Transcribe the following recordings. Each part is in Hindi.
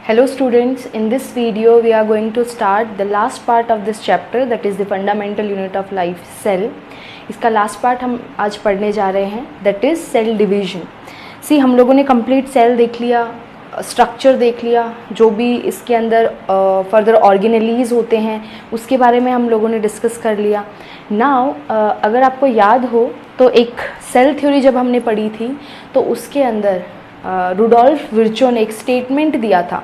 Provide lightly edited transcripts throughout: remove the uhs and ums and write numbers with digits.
Hello students, in this video we are going to start the last part of this chapter, that is the fundamental unit of life, cell. इसका लास्ट पार्ट हम आज पढ़ने जा रहे हैं, that is cell division. सी हम लोगों ने कंप्लीट सेल देख लिया, स्ट्रक्चर देख लिया, जो भी इसके अंदर फर्दर ऑर्गेनेलीज होते हैं उसके बारे में हम लोगों ने डिस्कस कर लिया. नाउ अगर आपको याद हो तो एक सेल थ्योरी जब हमने पढ़ी थी तो उसके अंदर रुडोल्फ विर्चो ने एक स्टेटमेंट दिया था.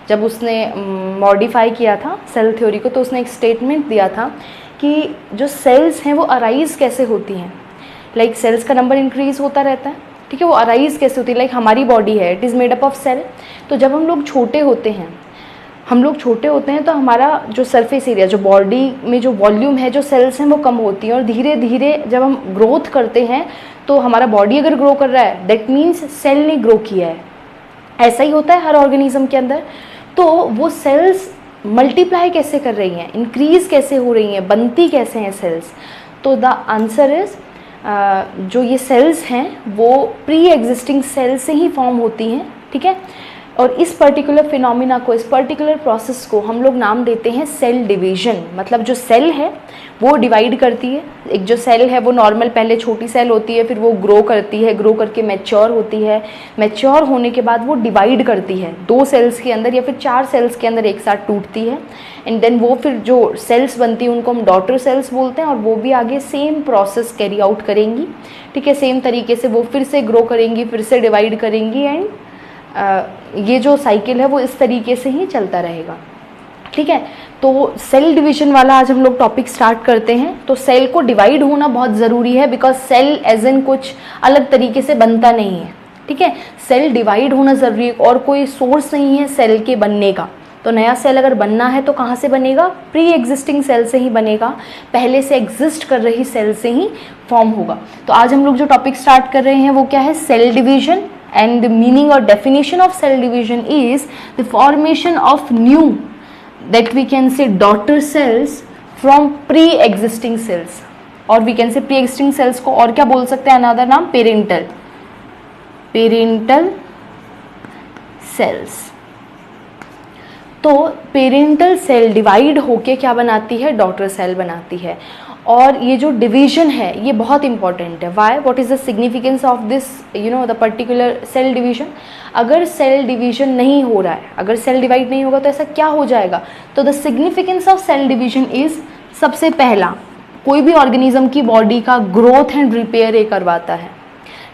जब उसने मॉडिफाई किया था सेल थ्योरी को तो उसने एक स्टेटमेंट दिया था कि जो सेल्स हैं वो अराइज कैसे होती हैं. लाइक सेल्स का नंबर इंक्रीज होता रहता है, ठीक है. वो अराइज कैसे होती है, लाइक हमारी बॉडी है, it is made up of cell. तो जब हम लोग छोटे होते हैं तो हमारा जो सरफेस एरिया, जो बॉडी में जो वॉल्यूम है, जो सेल्स हैं वो कम होती हैं. और धीरे धीरे जब हम ग्रोथ करते हैं तो हमारा बॉडी अगर ग्रो कर रहा है दैट मीन्स सेल ने ग्रो किया है. ऐसा ही होता है हर ऑर्गेनिज्म के अंदर. तो वो सेल्स मल्टीप्लाई कैसे कर रही हैं, इंक्रीज कैसे हो रही हैं, बनती कैसे हैं सेल्स. तो द आंसर इज जो ये सेल्स हैं वो प्री एग्जिस्टिंग सेल से ही फॉर्म होती हैं, ठीक है. और इस पर्टिकुलर फिनोमिना को, इस पर्टिकुलर प्रोसेस को हम लोग नाम देते हैं सेल डिवीजन. मतलब जो सेल है वो डिवाइड करती है. एक जो सेल है वो नॉर्मल पहले छोटी सेल होती है, फिर वो ग्रो करती है, ग्रो करके मैच्योर होती है. मैच्योर होने के बाद वो डिवाइड करती है 2 सेल्स के अंदर या फिर 4 सेल्स के अंदर एक साथ टूटती है. एंड देन वो फिर जो सेल्स बनती है उनको हम डॉटर सेल्स बोलते हैं. और वो भी आगे सेम प्रोसेस कैरी आउट करेंगी, ठीक है. सेम तरीके से वो फिर से ग्रो करेंगी, फिर से डिवाइड करेंगी. एंड ये जो साइकिल है वो इस तरीके से ही चलता रहेगा, ठीक है. तो सेल डिवीजन वाला आज हम लोग टॉपिक स्टार्ट करते हैं. तो सेल को डिवाइड होना बहुत ज़रूरी है बिकॉज सेल एज इन कुछ अलग तरीके से बनता नहीं है, ठीक है. सेल डिवाइड होना ज़रूरी है और कोई सोर्स नहीं है सेल के बनने का. तो नया सेल अगर बनना है तो कहाँ से बनेगा, प्री एग्जिस्टिंग सेल से ही बनेगा, पहले से एग्जिस्ट कर रही सेल से ही फॉर्म होगा. तो आज हम लोग जो टॉपिक स्टार्ट कर रहे हैं वो क्या है, cell division. And the meaning or definition of cell division is the formation of new, that we can say daughter cells from pre-existing cells. और we can say pre-existing cells को और क्या बोल सकते हैं, another नाम parental cells. तो पेरेंटल सेल डिवाइड होके क्या बनाती है, डॉटर सेल बनाती है. और ये जो डिवीजन है ये बहुत इंपॉर्टेंट है. Why, what is the significance of this the particular cell division. अगर सेल डिवीजन नहीं हो रहा है, अगर सेल डिवाइड नहीं होगा तो ऐसा क्या हो जाएगा. तो the significance of cell division is, सबसे पहला, कोई भी ऑर्गेनिज्म की बॉडी का ग्रोथ एंड रिपेयर ये करवाता है,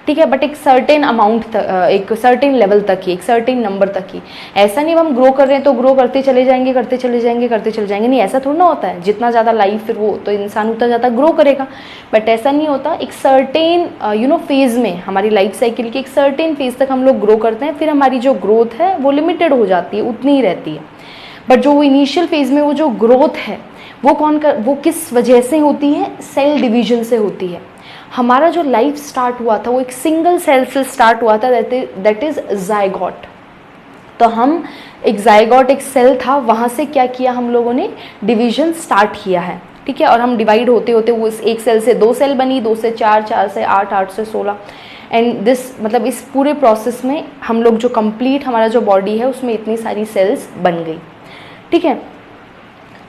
ठीक है. बट एक सर्टेन अमाउंट तक, एक सर्टेन लेवल तक ही, एक सर्टेन नंबर तक ही. ऐसा नहीं हम ग्रो कर रहे हैं तो ग्रो करते चले जाएंगे, नहीं, ऐसा थोड़ा ना होता है. जितना ज़्यादा लाइफ फिर वो तो इंसान उतना ज़्यादा ग्रो करेगा. बट ऐसा नहीं होता. एक सर्टेन फेज़ में, हमारी लाइफ साइकिल के एक सर्टेन फेज़ तक हम लोग ग्रो करते हैं, फिर हमारी जो ग्रोथ है वो लिमिटेड हो जाती है, उतनी ही रहती है. बट जो वो इनिशियल फेज़ में वो जो ग्रोथ है वो किस वजह से होती है, सेल डिवीजन से होती है. हमारा जो लाइफ स्टार्ट हुआ था वो एक सिंगल सेल से स्टार्ट हुआ था, दैट इज जायगॉट. तो हम एक जायगॉट, एक सेल था, वहाँ से क्या किया हम लोगों ने, डिवीजन स्टार्ट किया है, ठीक है. और हम डिवाइड होते होते वो इस एक सेल से 2 सेल बनी, 2 से 4, 4 से 8, 8 से 16. एंड दिस मतलब इस पूरे प्रोसेस में हम लोग जो कंप्लीट हमारा जो बॉडी है उसमें इतनी सारी सेल्स बन गई, ठीक है.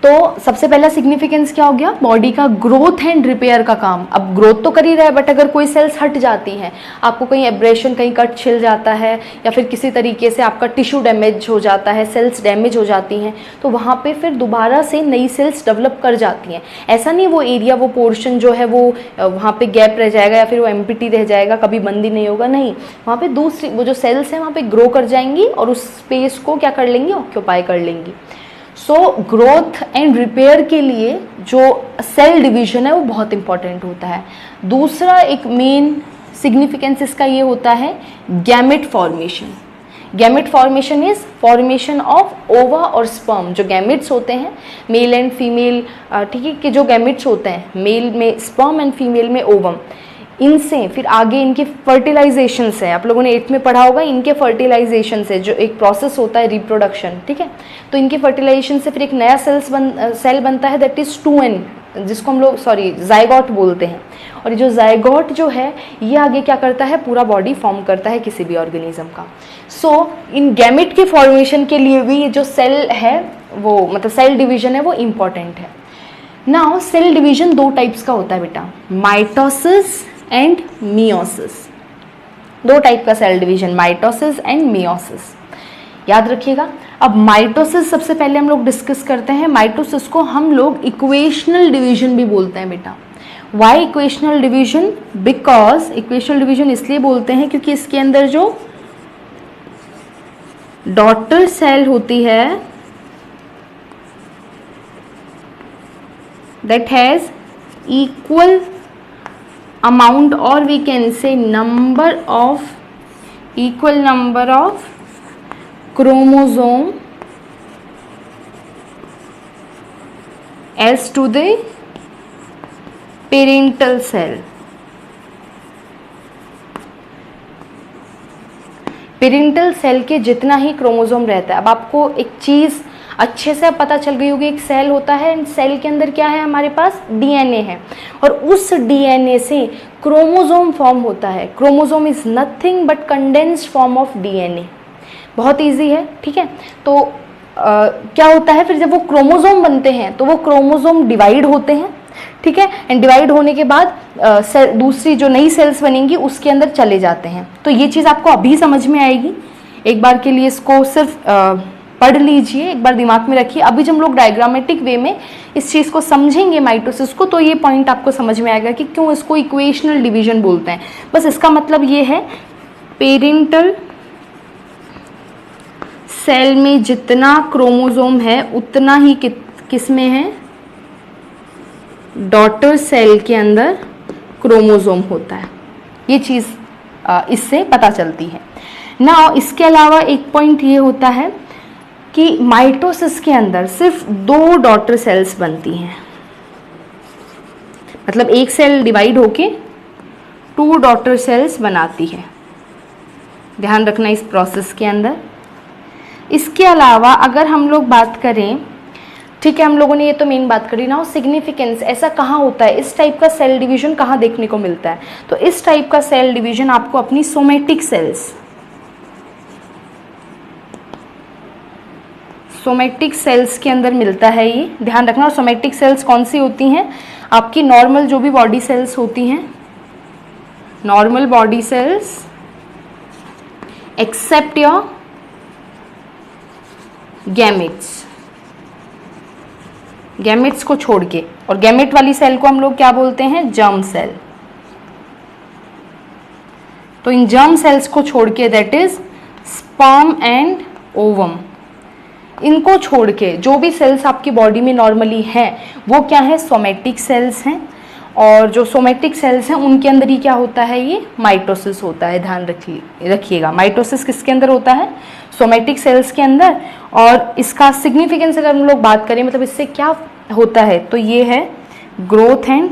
तो सबसे पहला सिग्निफिकेंस क्या हो गया, बॉडी का ग्रोथ एंड रिपेयर का काम. अब ग्रोथ तो कर ही रहा है बट अगर कोई सेल्स हट जाती हैं, आपको कहीं एब्रेशन, कहीं कट छिल जाता है या फिर किसी तरीके से आपका टिश्यू डैमेज हो जाता है, सेल्स डैमेज हो जाती हैं, तो वहाँ पे फिर दोबारा से नई सेल्स डेवलप कर जाती हैं. ऐसा नहीं वो एरिया, वो पोर्शन जो है वो वहाँ पे गैप रह जाएगा या फिर वो एम्प्टी रह जाएगा, कभी बंद ही नहीं होगा. नहीं, वहाँ पे दूसरी वो जो सेल्स हैं वहाँ पे ग्रो कर जाएंगी और उस स्पेस को क्या कर लेंगी, ऑक्यूपाई कर लेंगी. सो ग्रोथ एंड रिपेयर के लिए जो सेल डिवीजन है वो बहुत इंपॉर्टेंट होता है. दूसरा एक मेन सिग्निफिकेंस इसका ये होता है gamete formation. Gamete formation is formation of ओवा और स्पर्म. जो गैमेट्स होते हैं मेल एंड फीमेल, ठीक है, कि जो गैमेट्स होते हैं मेल में स्पर्म एंड फीमेल में ओवम, इनसे फिर आगे इनके फर्टिलाइजेशन से, आप लोगों ने 8th में पढ़ा होगा, इनके फर्टिलाइजेशन से जो एक प्रोसेस होता है रिप्रोडक्शन, ठीक है. तो इनके फर्टिलाइजेशन से फिर एक नया सेल बनता है, दैट इज 2n जिसको हम लोग जाइगोट बोलते हैं। और ये जो जाइगोट जो है ये आगे क्या करता है, पूरा बॉडी फॉर्म करता है किसी भी ऑर्गेनिज्म का। सो इन गैमेट के फॉर्मेशन के लिए भी ये जो सेल है वो मतलब सेल डिवीजन है वो इम्पॉर्टेंट है। नाउ सेल डिवीजन दो टाइप्स का होता है बेटा, माइटोसिस एंड मियोसिस। दो टाइप का cell division, mitosis and meiosis, याद रखिएगा। अब माइटोसिस सबसे पहले हम लोग डिस्कस करते हैं। माइटोसिस को हम लोग इक्वेशनल डिवीजन भी बोलते हैं बेटा। Why equational division? Because equational division इसलिए बोलते हैं क्योंकि इसके अंदर जो डॉटर सेल होती है that has equal amount or we can say equal number of chromosome as to the parental cell. Parental cell के जितना ही क्रोमोसोम रहता है। अब आपको एक चीज़ अच्छे से पता चल गई होगी, एक सेल होता है, सेल के अंदर क्या है हमारे पास, डीएनए है, और उस डीएनए से क्रोमोसोम फॉर्म होता है। Chromosome is nothing but condensed form of DNA. बहुत इजी है, ठीक है। तो क्या होता है फिर जब वो क्रोमोसोम बनते हैं तो वो क्रोमोसोम डिवाइड होते हैं, ठीक है, एंड डिवाइड होने के बाद दूसरी जो नई सेल्स बनेंगी उसके अंदर चले जाते हैं। तो ये चीज़ आपको अभी समझ में आएगी। एक बार के लिए इसको सिर्फ पढ़ लीजिए, एक बार दिमाग में रखिए। अभी जब हम लोग डायग्रामेटिक वे में इस चीज़ को समझेंगे माइटोसिस को, तो ये पॉइंट आपको समझ में आएगा कि क्यों इसको इक्वेशनल डिवीजन बोलते हैं। बस इसका मतलब ये है, पेरेंटल सेल में जितना क्रोमोसोम है उतना ही किस में है, डॉटर सेल के अंदर क्रोमोसोम होता है। ये चीज़ इससे पता चलती है ना। इसके अलावा एक पॉइंट ये होता है कि माइटोसिस के अंदर सिर्फ 2 डॉटर सेल्स बनती हैं, मतलब एक सेल डिवाइड होके 2 डॉटर सेल्स बनाती है। ध्यान रखना इस प्रोसेस के अंदर। इसके अलावा अगर हम लोग बात करें, ठीक है, हम लोगों ने ये तो मेन बात करी ना, सिग्निफिकेंस ऐसा कहाँ होता है, इस टाइप का सेल डिवीजन कहाँ देखने को मिलता है, तो इस टाइप का सेल डिवीजन आपको अपनी सोमेटिक सेल्स के अंदर मिलता है। ये ध्यान रखना। सोमेटिक सेल्स कौन सी होती हैं, आपकी नॉर्मल जो भी बॉडी सेल्स होती हैं, normal body cells except your gametes को छोड़ के। और गैमेट वाली सेल को हम लोग क्या बोलते हैं, जर्म सेल। तो इन जर्म सेल्स को छोड़ के, that is sperm and ovum, इनको छोड़ के जो भी सेल्स आपकी बॉडी में नॉर्मली हैं वो क्या है, सोमेटिक सेल्स हैं। और जो सोमेटिक सेल्स हैं उनके अंदर ही क्या होता है, ये माइटोसिस होता है। ध्यान रखिएगा, माइटोसिस किसके अंदर होता है, सोमेटिक सेल्स के अंदर। और इसका सिग्निफिकेंस अगर हम लोग बात करें, मतलब इससे क्या होता है, तो ये है growth and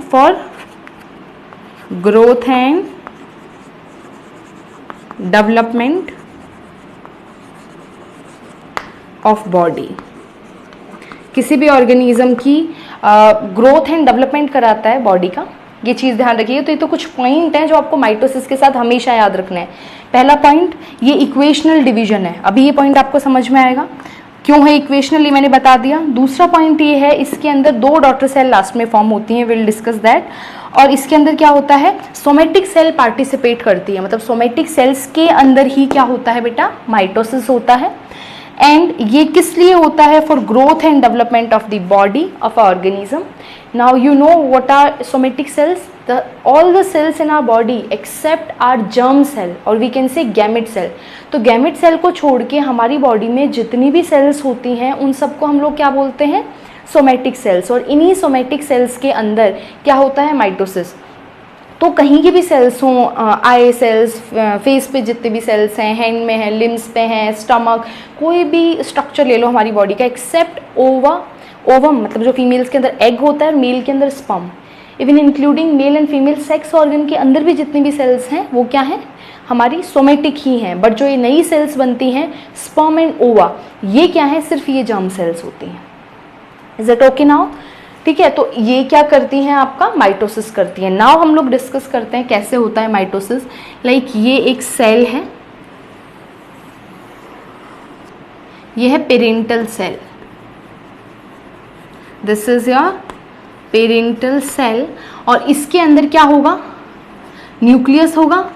development of body. किसी भी ऑर्गेनिज्म की ग्रोथ एंड डेवलपमेंट कराता है बॉडी का, ये चीज़ ध्यान रखिए। तो ये तो कुछ पॉइंट हैं जो आपको माइटोसिस के साथ हमेशा याद रखना है। पहला पॉइंट ये इक्वेशनल डिवीजन है, अभी ये पॉइंट आपको समझ में आएगा क्यों है इक्वेशनल, ये मैंने बता दिया। दूसरा पॉइंट ये है, इसके अंदर 2 डॉटर सेल लास्ट में फॉर्म होती हैं, विल डिस्कस दैट। और इसके अंदर क्या होता है, सोमेटिक सेल पार्टिसिपेट करती है, मतलब सोमेटिक सेल्स के अंदर ही क्या होता है बेटा, माइटोसिस होता है। एंड ये किस लिए होता है, for growth and development of the body of organism. Now you know what are somatic cells, all the cells in our body except our germ cell और we can say gamete cell। तो gamete cell को छोड़ के हमारी बॉडी में जितनी भी सेल्स होती हैं उन सबको हम लोग क्या बोलते हैं, सोमेटिक सेल्स। और इन्हीं सोमेटिक सेल्स के अंदर क्या होता है, माइटोसिस। तो कहीं के भी सेल्स हों, आई सेल्स, फेस पे जितने भी सेल्स हैं, हैंड में हैं, लिम्स पे हैं, स्टमक, कोई भी स्ट्रक्चर ले लो हमारी बॉडी का, एक्सेप्ट ओवम मतलब जो फीमेल्स के अंदर एग होता है, मेल के अंदर sperm. Even including male and female sex organ के अंदर भी जितनी भी सेल्स हैं वो क्या हैं, हमारी सोमेटिक ही हैं। बट जो ये नई सेल्स बनती हैं, स्पर्म एंड ओवा, ये क्या है, सिर्फ ये जर्म सेल्स होती हैं। Is it okay now? ठीक है, तो ये क्या करती हैं, आपका माइटोसिस करती हैं। नाउ हम लोग डिस्कस करते हैं कैसे होता है माइटोसिस। लाइक ये एक सेल है, ये है parental cell, this is your parental cell. और इसके अंदर क्या होगा, न्यूक्लियस होगा।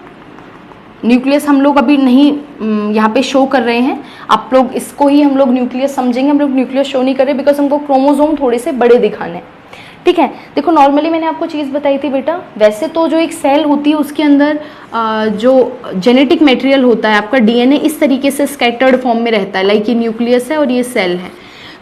न्यूक्लियस हम लोग अभी नहीं यहाँ पे शो कर रहे हैं, आप लोग इसको ही हम लोग न्यूक्लियस समझेंगे। हम लोग न्यूक्लियस शो नहीं कर रहे बिकॉज हमको क्रोमोसोम थोड़े से बड़े दिखाने हैं, ठीक है। देखो नॉर्मली मैंने आपको चीज़ बताई थी बेटा, वैसे तो जो एक सेल होती है उसके अंदर जो जेनेटिक मटेरियल होता है आपका डीएनए इस तरीके से स्कैटर्ड फॉर्म में रहता है। लाइक ये न्यूक्लियस है और ये सेल है,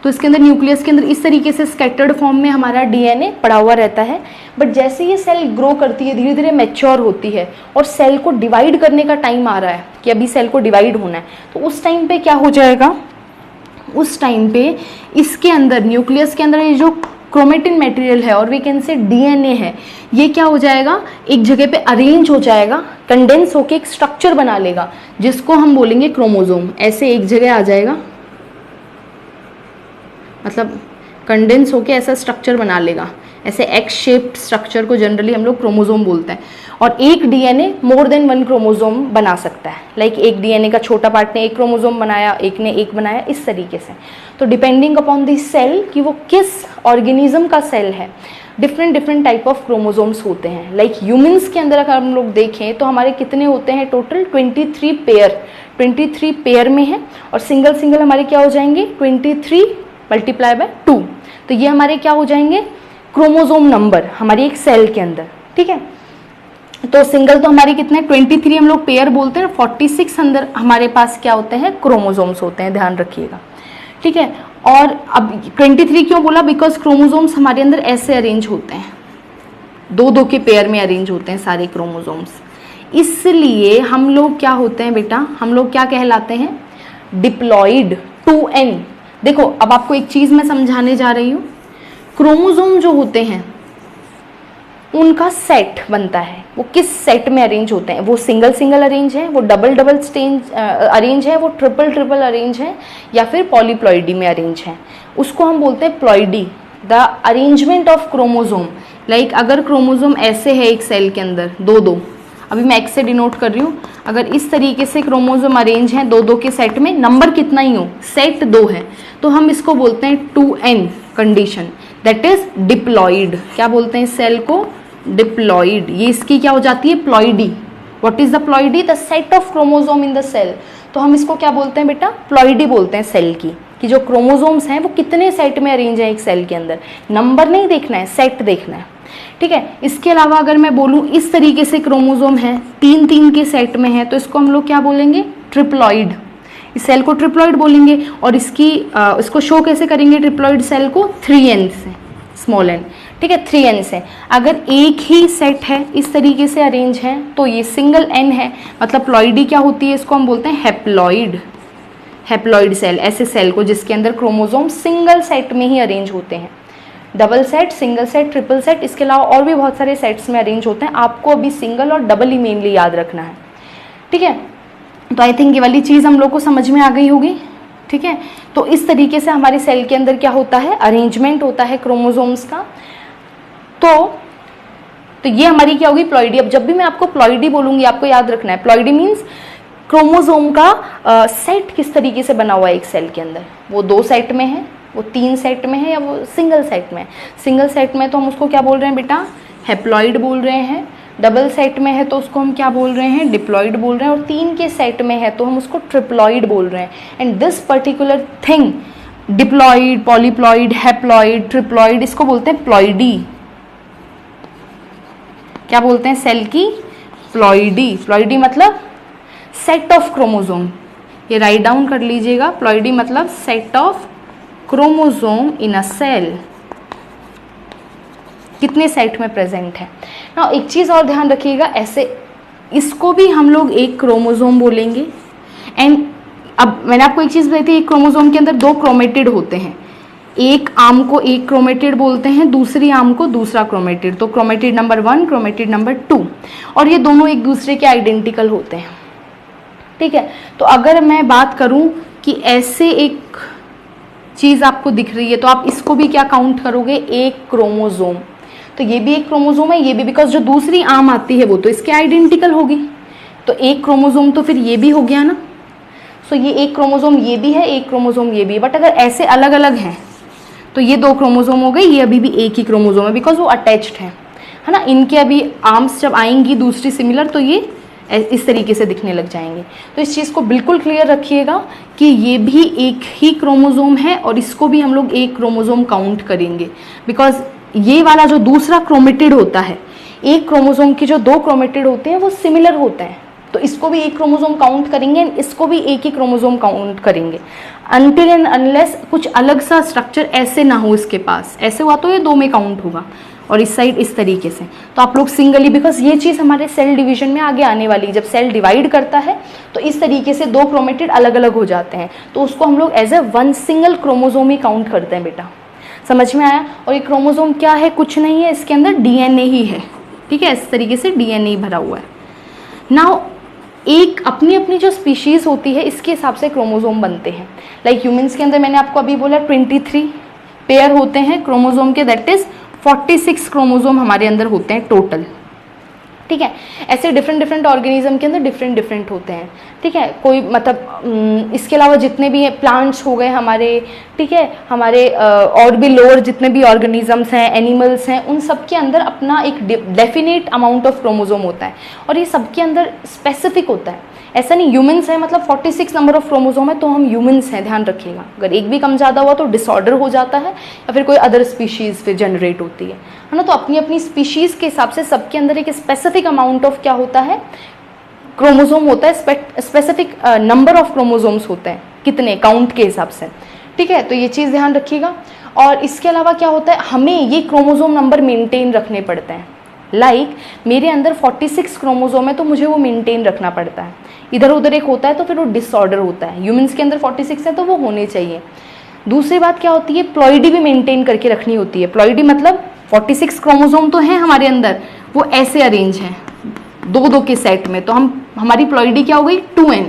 तो इसके अंदर न्यूक्लियस के अंदर इस तरीके से स्कैटर्ड फॉर्म में हमारा डीएनए पड़ा हुआ रहता है। बट जैसे ये सेल ग्रो करती है, धीरे धीरे मैच्योर होती है और सेल को डिवाइड करने का टाइम आ रहा है कि अभी सेल को डिवाइड होना है, तो उस टाइम पे क्या हो जाएगा, उस टाइम पे इसके अंदर न्यूक्लियस के अंदर ये जो क्रोमेटिन मटेरियल है और वी कैन से डीएनए है, ये क्या हो जाएगा, एक जगह पे अरेंज हो जाएगा, कंडेंस होके एक स्ट्रक्चर बना लेगा जिसको हम बोलेंगे क्रोमोसोम। ऐसे एक जगह आ जाएगा, मतलब कंडेंस होके ऐसा स्ट्रक्चर बना लेगा, ऐसे एक्स शेप्ड स्ट्रक्चर को जनरली हम लोग क्रोमोसोम बोलते हैं। और एक DNA more than one chromosome बना सकता है। लाइक एक डीएनए का छोटा पार्ट ने एक क्रोमोसोम बनाया, एक ने एक बनाया, इस तरीके से। तो डिपेंडिंग अपॉन द सेल कि वो किस ऑर्गेनिज्म का सेल है, different different type of chromosomes होते हैं। लाइक ह्यूमंस के अंदर अगर हम लोग देखें तो हमारे कितने होते हैं टोटल, 23 पेयर, 23 पेयर में है। और सिंगल सिंगल हमारे क्या हो जाएंगे, 23 मल्टीप्लाई बाय 2, तो ये हमारे क्या हो जाएंगे, क्रोमोसोम नंबर हमारी एक सेल के अंदर, ठीक है। तो सिंगल तो हमारे कितने 23 हम लोग पेयर बोलते हैं, 46 अंदर हमारे पास क्या होते हैं, क्रोमोसोम्स होते हैं, ध्यान रखिएगा, ठीक है। और अब 23 क्यों बोला, बिकॉज क्रोमोसोम्स हमारे अंदर ऐसे अरेंज होते हैं, दो दो के पेयर में अरेंज होते हैं सारे क्रोमोसोम्स। इसलिए हम लोग क्या होते हैं बेटा, हम लोग क्या कहलाते हैं, डिप्लॉइड 2n। देखो अब आपको एक चीज मैं समझाने जा रही हूँ, क्रोमोसोम जो होते हैं उनका सेट बनता है, वो किस सेट में अरेंज होते हैं, वो सिंगल सिंगल अरेंज है, वो डबल डबल स्टेंज अरेंज है, वो ट्रिपल ट्रिपल अरेंज है, या फिर पॉलीप्लॉइडी में अरेंज है, उसको हम बोलते हैं ploidy. The arrangement of chromosome, like अगर क्रोमोसोम ऐसे है एक सेल के अंदर दो दो, अभी मैं एक्स से डिनोट कर रही हूँ, अगर इस तरीके से क्रोमोसोम अरेंज हैं दो दो के सेट में, नंबर कितना ही हो, सेट 2 है, तो हम इसको बोलते हैं 2n condition, that is diploid. क्या बोलते हैं इस सेल को, डिप्लॉइड। ये इसकी क्या हो जाती है, ploidy. What is the ploidy, the set of chromosome in the cell. तो हम इसको क्या बोलते हैं बेटा, प्लॉइडी बोलते हैं सेल की, कि जो क्रोमोसोम्स हैं वो कितने सेट में अरेंज है एक सेल के अंदर, नंबर नहीं देखना है, सेट देखना है, ठीक है। इसके अलावा अगर मैं बोलूँ इस तरीके से क्रोमोसोम है, 3-3 के सेट में है, तो इसको हम लोग क्या बोलेंगे, ट्रिप्लॉइड। इस सेल को ट्रिप्लॉइड बोलेंगे। और इसको शो कैसे करेंगे ट्रिप्लॉइड सेल को, 3n से, स्मॉल n, ठीक है, 3n से। अगर एक ही सेट है इस तरीके से अरेंज है तो ये सिंगल n है, मतलब प्लॉइडी क्या होती है, इसको हम बोलते हैं हैप्लॉइड। हैप्लॉइड सेल, ऐसे सेल को जिसके अंदर क्रोमोसोम सिंगल सेट में ही अरेंज होते हैं, double set, single set, triple set, इसके अलावा और भी बहुत सारे सेट्स में अरेंज होते हैं। आपको अभी सिंगल और डबल ही मेनली याद रखना है, ठीक है। तो आई थिंक ये वाली चीज़ हम लोग को समझ में आ गई होगी, ठीक है। तो इस तरीके से हमारे सेल के अंदर क्या होता है, अरेंजमेंट होता है क्रोमोसोम्स का। तो ये हमारी क्या होगी, प्लॉइडी। अब जब भी मैं आपको प्लॉइडी बोलूंगी आपको याद रखना है, प्लॉइडी मीन्स क्रोमोसोम का सेट किस तरीके से बना हुआ है एक सेल के अंदर, वो 2 सेट में है, वो 3 सेट में है, या वो सिंगल सेट में है। सिंगल सेट में तो हम उसको क्या बोल रहे हैं बेटा, हैप्लॉइड बोल रहे हैं। डबल सेट में है तो उसको हम क्या बोल रहे हैं, डिप्लॉइड बोल रहे हैं। और 3 के सेट में है तो हम उसको ट्रिप्लॉइड बोल रहे हैं। And this particular thing, diploid, polyploid, haploid, triploid, इसको बोलते हैं प्लॉइडी। क्या बोलते हैं, सेल की प्लॉइडी। प्लॉइडी मतलब सेट ऑफ क्रोमोसोम, ये राइट डाउन कर लीजिएगा। प्लॉइडी मतलब set of chromosome in a cell, कितने सेट में प्रेजेंट है ना। एक चीज़ और ध्यान रखिएगा, ऐसे इसको भी हम लोग एक क्रोमोसोम बोलेंगे। एंड अब मैंने आपको एक चीज़ बताई थी, एक क्रोमोसोम के अंदर 2 क्रोमेटिड होते हैं, एक आर्म को एक क्रोमेटिड बोलते हैं, दूसरी आर्म को दूसरा क्रोमेटिड। तो क्रोमेटिड नंबर 1, क्रोमेटिड नंबर 2, और ये दोनों एक दूसरे के आइडेंटिकल होते हैं, ठीक है। तो अगर मैं बात करूं कि ऐसे एक चीज़ आपको दिख रही है, तो आप इसको भी क्या काउंट करोगे, एक क्रोमोजोम। तो ये भी एक क्रोमोजोम है, ये भी, बिकॉज जो दूसरी आम आती है वो तो इसके आइडेंटिकल होगी, तो एक क्रोमोजोम तो फिर ये भी हो गया ना। सो ये एक क्रोमोजोम ये भी है, एक क्रोमोजोम ये भी है, बट अगर ऐसे अलग अलग हैं तो ये दो क्रोमोजोम हो गए, ये अभी भी एक ही क्रोमोजोम है, बिकॉज वो अटैच्ड है ना। इनके अभी आर्म्स जब आएंगी दूसरी सिमिलर, तो ये इस तरीके से दिखने लग जाएंगे। तो इस चीज़ को बिल्कुल क्लियर रखिएगा कि ये भी एक ही क्रोमोजोम है और इसको भी हम लोग एक क्रोमोजोम काउंट करेंगे, बिकॉज ये वाला जो दूसरा क्रोमेटिड होता है, एक क्रोमोजोम के जो दो क्रोमेटिड होते हैं वो सिमिलर होते हैं, तो इसको भी एक क्रोमोजोम काउंट करेंगे, इसको भी एक ही क्रोमोजोम काउंट करेंगे, अनटिल एंड अनलेस कुछ अलग सा स्ट्रक्चर ऐसे ना हो इसके पास। ऐसे हुआ तो ये दो में काउंट होगा, और इस साइड इस तरीके से, तो आप लोग सिंगली, बिकॉज ये चीज़ हमारे सेल डिवीजन में आगे आने वाली है, जब सेल डिवाइड करता है तो इस तरीके से दो क्रोमेटिड अलग अलग हो जाते हैं, तो उसको हम लोग as a one single chromosome ही काउंट करते हैं बेटा। समझ में आया? और ये क्रोमोजोम क्या है, कुछ नहीं है, इसके अंदर डीएनए ही है, ठीक है, इस तरीके से डीएनए ही भरा हुआ है। नाउ एक अपनी अपनी जो स्पीशीज होती है इसके हिसाब से क्रोमोजोम बनते हैं। लाइक ह्यूमंस के अंदर मैंने आपको अभी बोला 23 पेयर होते हैं क्रोमोजोम के, दैट इज 46 क्रोमोजोम हमारे अंदर होते हैं टोटल, ठीक है। ऐसे डिफरेंट डिफरेंट ऑर्गेनिज्म के अंदर डिफरेंट डिफरेंट होते हैं, ठीक है। कोई मतलब इसके अलावा जितने भी प्लांट्स हो गए हमारे, ठीक है, हमारे और भी लोअर जितने भी ऑर्गेनिजम्स हैं, एनिमल्स हैं, उन सब के अंदर अपना एक डेफिनेट अमाउंट ऑफ क्रोमोजोम होता है, और ये सबके अंदर स्पेसिफिक होता है। ऐसा नहीं ह्यूमंस है मतलब 46 नंबर ऑफ क्रोमोजोम है तो हम ह्यूमंस हैं, ध्यान रखिएगा। अगर एक भी कम ज़्यादा हुआ तो डिसऑर्डर हो जाता है या फिर कोई अदर स्पीशीज़ फिर जनरेट होती है ना। तो अपनी अपनी स्पीशीज़ के हिसाब से सबके अंदर एक स्पेसिफिक अमाउंट ऑफ क्या होता है, क्रोमोजोम होता है, स्पेसिफिक नंबर ऑफ क्रोमोजोम्स होते हैं, कितने काउंट के हिसाब से, ठीक है। तो ये चीज़ ध्यान रखिएगा। और इसके अलावा क्या होता है, हमें ये क्रोमोजोम नंबर मेंटेन रखने पड़ते हैं। लाइक मेरे अंदर 46 क्रोमोजोम है तो मुझे वो मेंटेन रखना पड़ता है, इधर उधर एक होता है तो फिर वो डिसऑर्डर होता है। ह्यूमंस के अंदर 46 है तो वो होने चाहिए। दूसरी बात क्या होती है, प्लॉइडी भी मेंटेन करके रखनी होती है। प्लॉइडी मतलब 46 क्रोमोजोम तो हैं हमारे अंदर, वो ऐसे अरेंज हैं दो दो के सेट में, तो हमारी प्लॉइडी क्या हो गई 2n,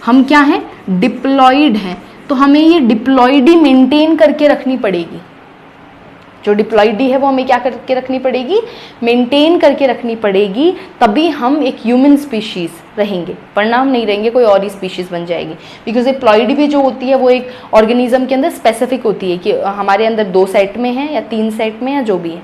हम क्या हैं डिप्लॉइड हैं, तो हमें ये डिप्लॉइडी मेंटेन करके रखनी पड़ेगी। जो डिप्लॉइडी है वो हमें क्या करके रखनी पड़ेगी, मेंटेन करके रखनी पड़ेगी, तभी हम एक ह्यूमन स्पीशीज रहेंगे, वरना हम नहीं रहेंगे, कोई और ही स्पीशीज बन जाएगी। बिकॉज ये प्लॉइडी भी जो होती है वो एक ऑर्गेनिज्म के अंदर स्पेसिफिक होती है कि हमारे अंदर 2 सेट में है या 3 सेट में या जो भी है।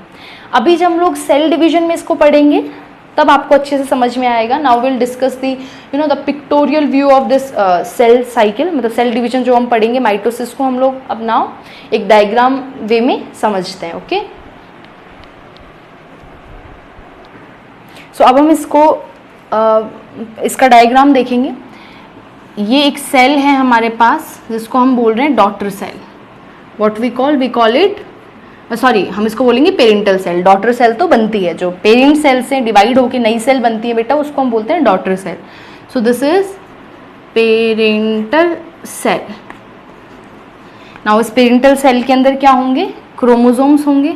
अभी जब हम लोग सेल डिवीजन में इसको पढ़ेंगे तब आपको अच्छे से समझ में आएगा। Now will discuss the the pictorial view of this cell cycle, मतलब सेल डिवीजन जो हम पढ़ेंगे माइटोसिस को हम लोग अब नाउ एक डायग्राम वे में समझते हैं। ओके, सो अब हम इसको इसका डायग्राम देखेंगे। ये एक सेल है हमारे पास जिसको हम बोल रहे हैं daughter cell. What we call it, sorry हम इसको बोलेंगे पेरेंटल सेल। डॉटर सेल तो बनती है, जो पेरेंट सेल से डिवाइड होकर नई सेल बनती है बेटा, उसको हम बोलते हैं daughter cell. So this is parental cell. Now इस पेरेंटल सेल के अंदर क्या होंगे, क्रोमोसोम्स होंगे।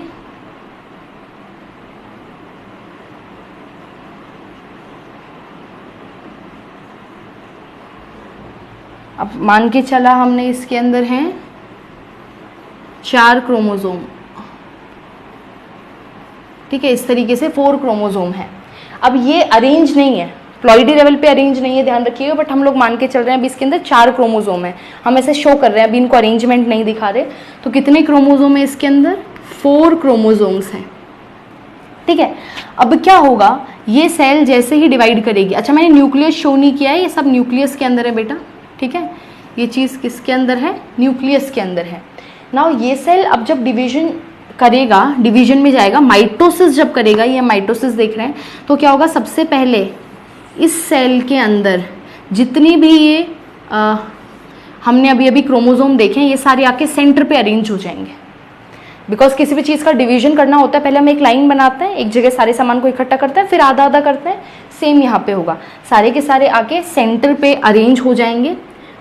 अब मान के चला हमने इसके अंदर हैं 4 क्रोमोसोम, ठीक है, इस तरीके से 4 क्रोमोसोम है। अब ये अरेंज नहीं है, प्लॉइडी लेवल पे अरेंज नहीं है, ध्यान रखिएगा, बट हम लोग मान के चल रहे हैं अभी इसके अंदर 4 क्रोमोसोम है। हम ऐसे शो कर रहे हैं, अभी इनको अरेंजमेंट नहीं दिखा रहे। तो कितने क्रोमोसोम है इसके अंदर, 4 क्रोमोसोम्स हैं, ठीक है। अब क्या होगा, ये सेल जैसे ही डिवाइड करेगी, अच्छा मैंने न्यूक्लियस शो नहीं किया है, ये सब न्यूक्लियस के अंदर है बेटा, ठीक है। ये चीज़ किसके अंदर है, न्यूक्लियस के अंदर है। नाउ ये सेल अब जब डिवीजन करेगा, डिवीजन में जाएगा, माइटोसिस जब करेगा, ये माइटोसिस देख रहे हैं, तो क्या होगा, सबसे पहले इस सेल के अंदर जितनी भी ये हमने अभी अभी क्रोमोसोम देखे हैं, ये सारे आके सेंटर पे अरेंज हो जाएंगे। बिकॉज किसी भी चीज़ का डिवीजन करना होता है, पहले हम एक लाइन बनाते हैं, एक जगह सारे सामान को इकट्ठा करते हैं, फिर आधा आधा करते हैं। सेम यहाँ पे होगा, सारे के सारे आके सेंटर पे अरेंज हो जाएंगे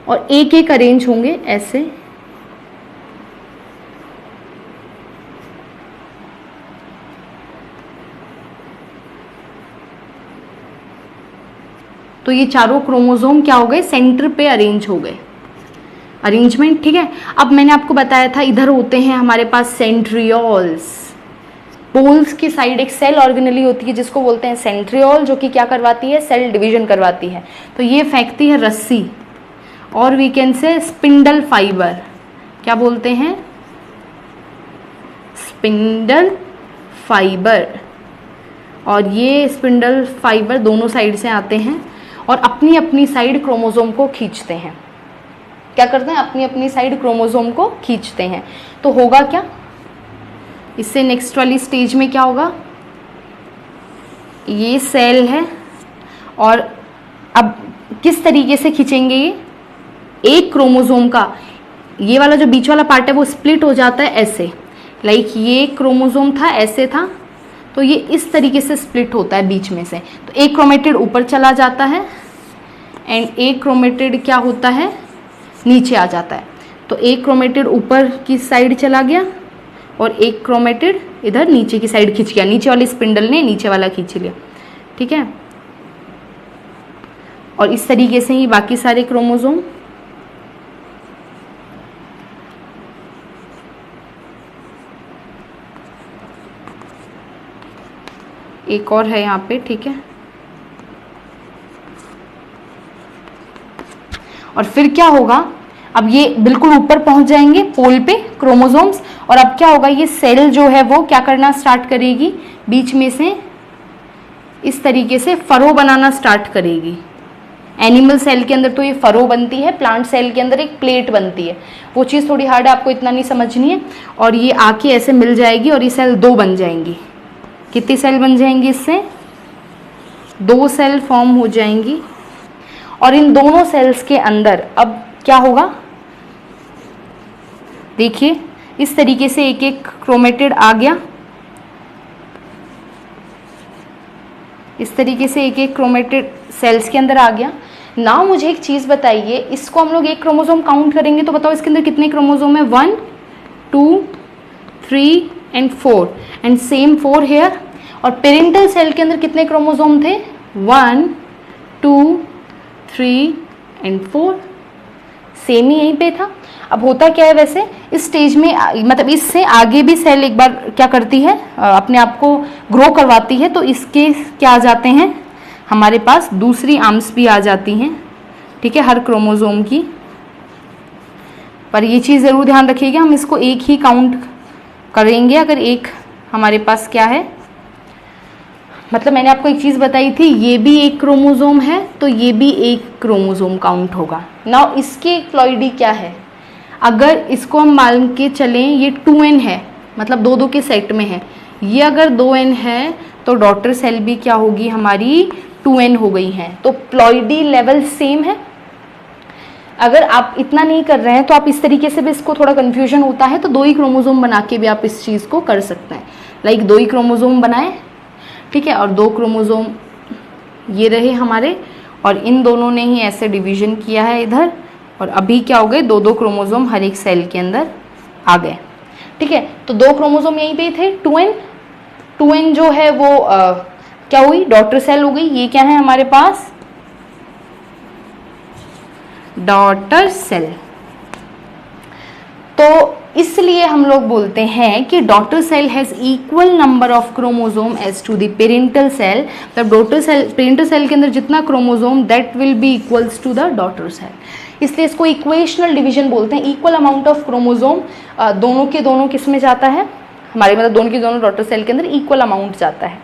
और एक एक अरेंज होंगे ऐसे। तो ये चारों क्रोमोसोम क्या हो गए, सेंटर पे अरेंज हो गए। अरेंजमेंट, ठीक है। अब मैंने आपको बताया था इधर होते हैं हमारे पास सेंट्रियोल्स, पोल्स की साइड एक सेल ऑर्गेनली होती है जिसको बोलते हैं सेंट्रियोल, जो कि क्या करवाती है, सेल डिवीजन करवाती है। तो ये फेंकती है रस्सी, और we can say spindle fibre, क्या बोलते हैं, स्पिंडल फाइबर। और ये स्पिंडल फाइबर दोनों साइड से आते हैं और अपनी अपनी साइड क्रोमोसोम को खींचते हैं। क्या करते हैं, अपनी अपनी साइड क्रोमोसोम को खींचते हैं। तो होगा क्या, इससे नेक्स्ट वाली स्टेज में क्या होगा, ये सेल है और अब किस तरीके से खींचेंगे, ये एक क्रोमोसोम का ये वाला जो बीच वाला पार्ट है वो स्प्लिट हो जाता है ऐसे, लाइक ये क्रोमोसोम था ऐसे था, तो ये इस तरीके से स्प्लिट होता है बीच में से। तो एक क्रोमेटिड ऊपर चला जाता है एंड एक क्रोमेटिड क्या होता है, नीचे आ जाता है। तो एक क्रोमेटिड ऊपर की साइड चला गया और एक क्रोमेटिड इधर नीचे की साइड खींच गया, नीचे वाली स्पिंडल ने नीचे वाला खींच लिया, ठीक है। और इस तरीके से ही बाकी सारे क्रोमोसोम, एक और है यहाँ पे, ठीक है। और फिर क्या होगा, अब ये बिल्कुल ऊपर पहुंच जाएंगे पोल पे क्रोमोसोम्स, और अब क्या होगा, ये सेल जो है वो क्या करना स्टार्ट करेगी, बीच में से इस तरीके से फरो बनाना स्टार्ट करेगी। एनिमल सेल के अंदर तो ये फरो बनती है, प्लांट सेल के अंदर एक प्लेट बनती है, वो चीज़ थोड़ी हार्ड है, आपको इतना नहीं समझनी है। और ये आके ऐसे मिल जाएगी और ये सेल दो बन जाएंगी। कितनी सेल बन जाएंगी, इससे 2 सेल फॉर्म हो जाएंगी। और इन दोनों सेल्स के अंदर अब क्या होगा, देखिए इस तरीके से एक एक क्रोमेटिड आ गया, इस तरीके से एक एक क्रोमेटिड सेल्स के अंदर आ गया। ना मुझे एक चीज़ बताइए, इसको हम लोग एक क्रोमोसोम काउंट करेंगे तो बताओ इसके अंदर कितने क्रोमोसोम है, 1 2 3 एंड 4 एंड सेम 4 हेयर। और पेरेंटल सेल के अंदर कितने क्रोमोसोम थे, 1 2 3 एंड 4, सेम ही यहीं पे था। अब होता क्या है वैसे इस स्टेज में, मतलब इससे आगे भी सेल एक बार क्या करती है, अपने आप को ग्रो करवाती है, तो इसके क्या आ जाते हैं, हमारे पास दूसरी आर्म्स भी आ जाती हैं, ठीक है, हर क्रोमोसोम की। पर ये चीज़ ज़रूर ध्यान रखिएगा, हम इसको एक ही काउंट करेंगे अगर एक हमारे पास क्या है, मतलब मैंने आपको एक चीज़ बताई थी, ये भी एक क्रोमोसोम है तो ये भी एक क्रोमोसोम काउंट होगा। नाउ इसके प्लॉइडी क्या है, अगर इसको हम मान के चलें ये 2n है, मतलब 2 के सेट में है, ये अगर 2n है तो डॉटर सेल भी क्या होगी हमारी 2n हो गई है। तो प्लॉइडी लेवल सेम है। अगर आप इतना नहीं कर रहे हैं तो आप इस तरीके से भी, इसको थोड़ा कन्फ्यूजन होता है तो 2 ही क्रोमोसोम बना के भी आप इस चीज़ को कर सकते हैं। लाइक 2 ही क्रोमोसोम बनाए, ठीक है, और 2 क्रोमोसोम ये रहे हमारे, और इन दोनों ने ही ऐसे डिवीजन किया है इधर, और अभी क्या हो गए, 2 क्रोमोसोम हर एक सेल के अंदर आ गए, ठीक है। तो 2 क्रोमोसोम यहीं पे थे, 2n जो है वो क्या हुई, डॉटर सेल हो गई। ये क्या है हमारे पास, डॉटर सेल। तो इसलिए हम लोग बोलते हैं कि daughter cell has equal number of chromosome as to the parental cell. मतलब डॉटर सेल, पेरेंटल सेल के अंदर जितना chromosome that will be equals to the daughter cell, इसलिए इसको इक्वेशनल डिवीजन बोलते हैं। इक्वल अमाउंट ऑफ क्रोमोसोम दोनों के दोनों किस में जाता है हमारे, मतलब दोनों के दोनों डॉटर सेल के अंदर इक्वल अमाउंट जाता है।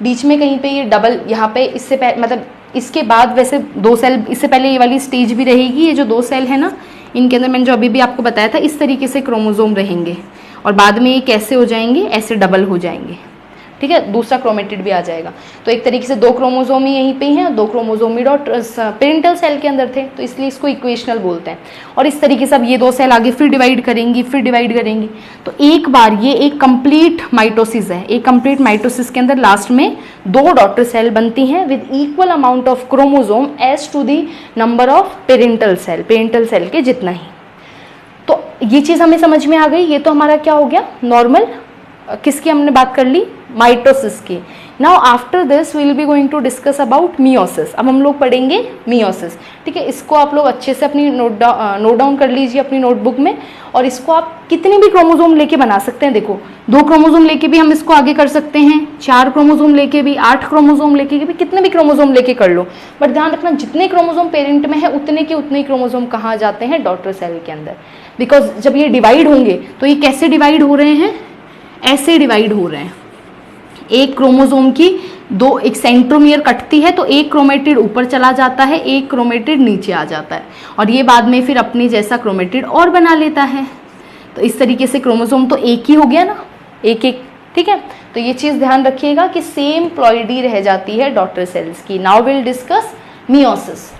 बीच में कहीं पे ये डबल, यहाँ पे इससे मतलब इसके बाद वैसे 2 सेल, इससे पहले ये वाली स्टेज भी रहेगी, ये जो 2 सेल है ना इनके अंदर मैंने जो अभी भी आपको बताया था इस तरीके से क्रोमोसोम रहेंगे, और बाद में ये कैसे हो जाएंगे, ऐसे डबल हो जाएंगे, ठीक है, दूसरा क्रोमेटिड भी आ जाएगा। तो एक तरीके से 2 क्रोमोसोम ही यहीं पे ही हैं, 2 क्रोमोसोम ही पेरेंटल सेल के अंदर थे, तो इसलिए इसको इक्वेशनल बोलते हैं। और इस तरीके से अब ये 2 सेल आगे फिर डिवाइड करेंगी, फिर डिवाइड करेंगी। तो एक बार ये एक कंप्लीट माइटोसिस है, एक कंप्लीट माइटोसिस के अंदर लास्ट में 2 डॉटर सेल बनती हैं with equal amount of chromosome as to the number of parental cell के जितना ही। तो ये चीज़ हमें समझ में आ गई। ये तो हमारा क्या हो गया, नॉर्मल किसकी हमने बात कर ली, माइटोसिस की। Now after this we will be going to discuss about meiosis. अब हम लोग पढ़ेंगे मियोसिस, ठीक है। इसको आप लोग अच्छे से अपनी नोट डाउन कर लीजिए अपनी नोटबुक में, और इसको आप कितने भी क्रोमोसोम लेके बना सकते हैं। देखो 2 क्रोमोसोम लेके भी हम इसको आगे कर सकते हैं, 4 क्रोमोसोम लेके भी, 8 क्रोमोसोम लेके भी, कितने भी क्रोमोसोम लेके कर लो, बट ध्यान रखना जितने क्रोमोसोम पेरेंट में है उतने के उतने क्रोमोसोम कहाँ जाते हैं, डॉटर सेल के अंदर। बिकॉज जब ये डिवाइड होंगे तो ये कैसे डिवाइड हो रहे हैं, ऐसे डिवाइड हो रहे हैं। एक क्रोमोसोम की एक सेंट्रोमियर कटती है तो एक क्रोमेटिड ऊपर चला जाता है, एक क्रोमेटिड नीचे आ जाता है, और ये बाद में फिर अपने जैसा क्रोमेटिड और बना लेता है। तो इस तरीके से क्रोमोसोम तो एक ही हो गया ना, एक एक, ठीक है। तो ये चीज ध्यान रखिएगा कि सेम प्लॉइडी रह जाती है डॉटर सेल्स की। Now will discuss meiosis.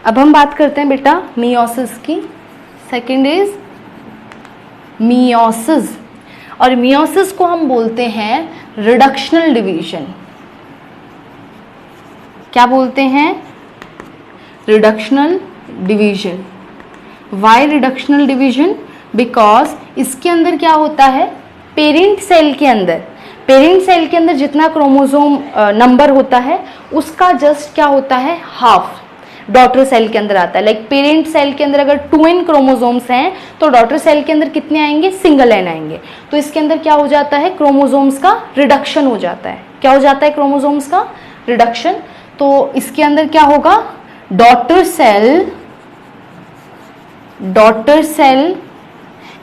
अब हम बात करते हैं बेटा मियोसिस की। सेकंड इज मियोसिस, और मियोसिस को हम बोलते हैं रिडक्शनल डिवीजन। क्या बोलते हैं, reductional division. Why reductional division, because इसके अंदर क्या होता है, पेरेंट सेल के अंदर जितना क्रोमोसोम नंबर होता है उसका जस्ट क्या होता है, हाफ डॉटर सेल के अंदर आता है। लाइक पेरेंट सेल के अंदर अगर 2n क्रोमोसोम्स हैं तो डॉटर सेल के अंदर कितने आएंगे, सिंगल n आएंगे। तो इसके अंदर क्या हो जाता है, क्रोमोसोम्स का रिडक्शन हो जाता है। क्या हो जाता है, क्रोमोसोम्स का रिडक्शन। तो इसके अंदर क्या होगा, daughter cell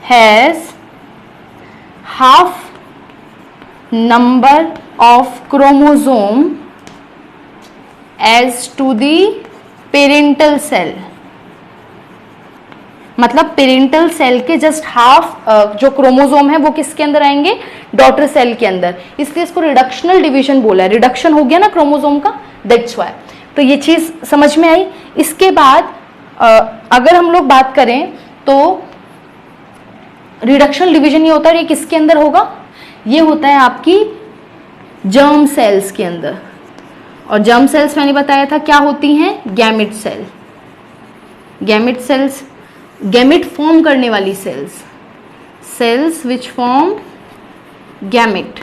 has half number of chromosome as to the parental cell. मतलब पेरेंटल सेल के जस्ट हाफ जो क्रोमोसोम है वो किसके अंदर आएंगे, डॉटर सेल के अंदर। इसलिए इसको रिडक्शनल डिवीजन बोला है, रिडक्शन हो गया ना क्रोमोसोम का, दैट्स व्हाई। तो ये चीज समझ में आई। इसके बाद अगर हम लोग बात करें तो रिडक्शनल डिवीजन ये होता है, ये किसके अंदर होगा, ये होता है आपकी जर्म सेल्स के अंदर। और जर्म सेल्स मैंने बताया था क्या होती हैं, गैमेट सेल्स, गैमेट फॉर्म करने वाली सेल्स विच फॉर्म गैमेट,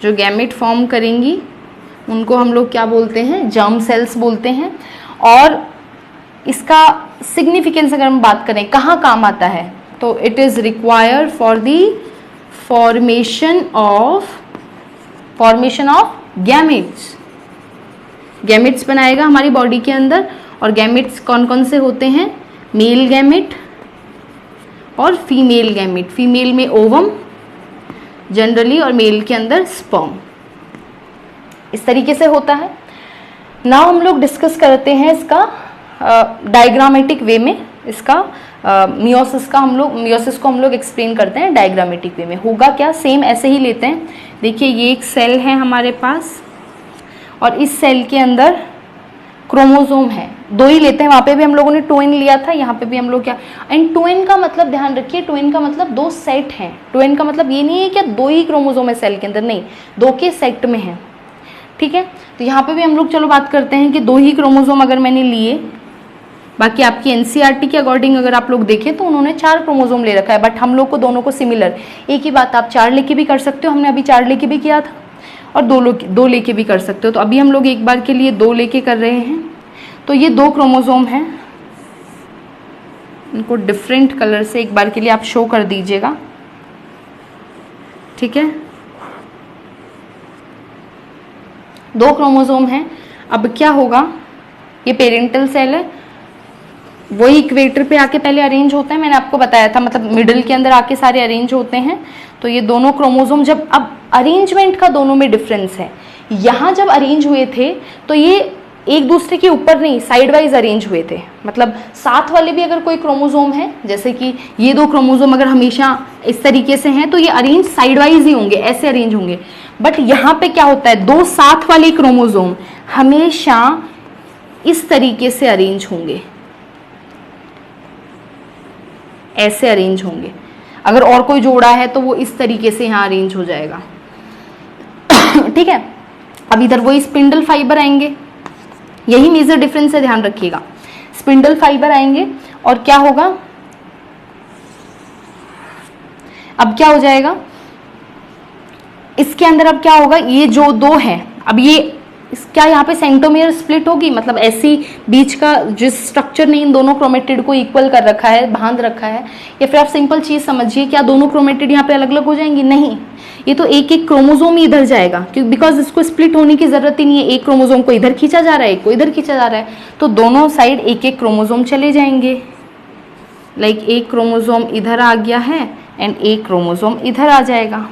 जो गैमेट फॉर्म करेंगी उनको हम लोग क्या बोलते हैं, जर्म सेल्स बोलते हैं। और इसका सिग्निफिकेंस अगर हम बात करें कहाँ काम आता है, तो it is required for the formation of gametes बनाएगा हमारी बॉडी के अंदर। और गैमेट्स कौन कौन से होते हैं, मेल गैमेट और फीमेल गैमेट। फीमेल में ओवम जनरली और मेल के अंदर स्पर्म, इस तरीके से होता है। नाउ हम लोग डिस्कस करते हैं इसका डायग्रामेटिक वे में। इसका मियोसिस को हम लोग एक्सप्लेन करते हैं डायग्रामेटिक वे में। होगा क्या, सेम ऐसे ही लेते हैं। देखिए ये एक सेल है हमारे पास, और इस सेल के अंदर क्रोमोसोम है, 2 ही लेते हैं। वहाँ पे भी हम लोगों ने 2n लिया था, यहाँ पे भी हम लोग क्या, एंड 2n का मतलब ध्यान रखिए, 2n का मतलब 2 सेट हैं। 2n का मतलब ये नहीं है कि 2 ही क्रोमोसोम है सेल के अंदर, नहीं, 2 के सेट में है, ठीक है। तो यहाँ पे भी हम लोग चलो बात करते हैं कि 2 ही क्रोमोसोम अगर मैंने लिए। बाकी आपकी एनसीईआरटी के अकॉर्डिंग अगर आप लोग देखें तो उन्होंने 4 क्रोमोसोम ले रखा है, बट हम लोग को दोनों को सिमिलर, एक ही बात आप 4 लेके भी कर सकते हो, हमने अभी 4 लेके भी किया था, और 2 लेके भी कर सकते हो। तो अभी हम लोग एक बार के लिए 2 लेके कर रहे हैं। तो ये 2 क्रोमोसोम हैं, इनको डिफरेंट कलर से एक बार के लिए आप शो कर दीजिएगा, ठीक है। 2 क्रोमोसोम हैं। अब क्या होगा, ये पेरेंटल सेल है, वही इक्वेटर पे आके पहले अरेंज होते हैं, मैंने आपको बताया था, मतलब मिडिल के अंदर आके सारे अरेंज होते हैं। तो ये दोनों क्रोमोसोम जब, अब अरेंजमेंट का दोनों में डिफरेंस है। यहाँ जब अरेंज हुए थे तो ये एक दूसरे के ऊपर नहीं, साइड वाइज अरेंज हुए थे। मतलब साथ वाले भी अगर कोई क्रोमोसोम है, जैसे कि ये 2 क्रोमोसोम अगर हमेशा इस तरीके से हैं तो ये अरेंज साइड वाइज ही होंगे, ऐसे अरेंज होंगे। बट यहाँ पे क्या होता है, 2 साथ वाले क्रोमोसोम हमेशा इस तरीके से अरेंज होंगे, ऐसे अरेंज होंगे। अगर और कोई जोड़ा है तो वो इस तरीके से यहाँ अरेंज हो जाएगा, ठीक है। अब इधर वही स्पिंडल फाइबर आएंगे, यही मेजर डिफरेंस है, ध्यान रखिएगा। स्पिंडल फाइबर आएंगे और क्या होगा, अब क्या हो जाएगा, इसके अंदर अब क्या होगा, ये जो 2 है, अब ये क्या यहाँ पे सेंट्रोमियर स्प्लिट होगी, मतलब ऐसी बीच का जिस स्ट्रक्चर ने इन दोनों क्रोमेटिड को इक्वल कर रखा है, बांध रखा है, या फिर आप सिंपल चीज समझिए, क्या दोनों क्रोमेटिड यहाँ पे अलग अलग हो जाएंगी? नहीं, ये तो एक एक क्रोमोजोम ही इधर जाएगा, क्योंकि बिकॉज इसको स्प्लिट होने की जरूरत ही नहीं है, एक क्रोमोजोम को इधर खींचा जा रहा है, एक को इधर खींचा जा रहा है, तो दोनों साइड एक एक क्रोमोजोम चले जाएंगे। लाइक एक क्रोमोजोम इधर आ गया है एंड एक क्रोमोजोम इधर आ जाएगा।